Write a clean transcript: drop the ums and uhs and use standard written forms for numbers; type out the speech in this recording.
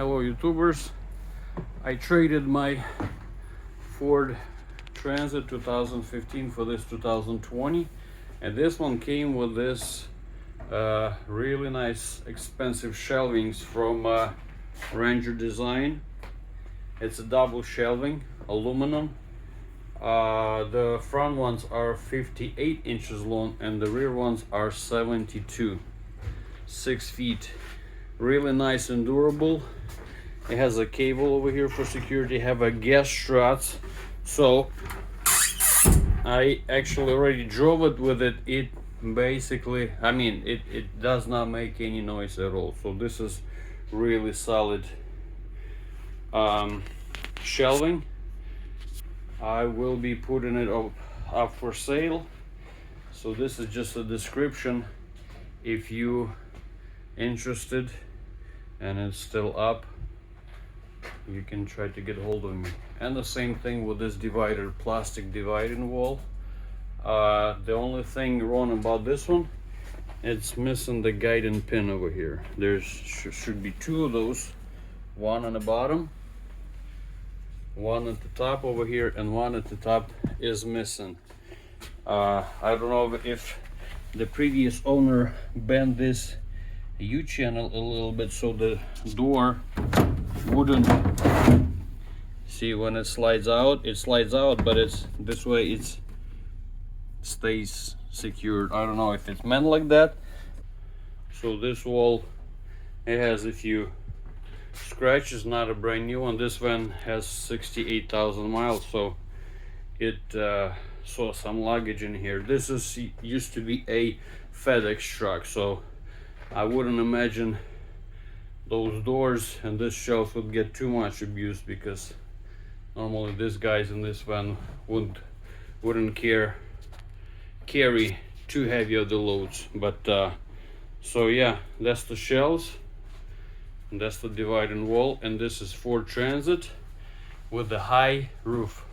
Hello YouTubers. I traded my Ford Transit 2015 for this 2020, and this one came with this really nice expensive shelvings from Ranger Design. It's a double shelving, aluminum. The front ones are 58 inches long and the rear ones are 72, 6 feet. Really nice and durable. It has a cable over here for security, have a gas struts. So I actually already drove it with it. It basically, it does not make any noise at all. So this is really solid shelving. I will be putting it up for sale. So this is just a description if you interested and it's still up, you can try to get hold of me. And the same thing with this divider, plastic dividing wall. The only thing wrong about this one, it's missing the guiding pin over here. There's should be two of those, one on the bottom, one at the top over here, and one at the top is missing. I don't know if the previous owner bent this U-channel a little bit so the door wouldn't, see, when it slides out, but it's this way, it stays secured. I don't know if it's meant like that. So this wall, it has a few scratches, not a brand new one. This one has 68,000 miles, so it saw some luggage in here. This is used to be a FedEx truck, so I wouldn't imagine those doors and this shelf would get too much abuse, because normally these guys in this van wouldn't carry too heavy of the loads. But so yeah, that's the shelves, and that's the dividing wall, and this is Ford Transit with the high roof.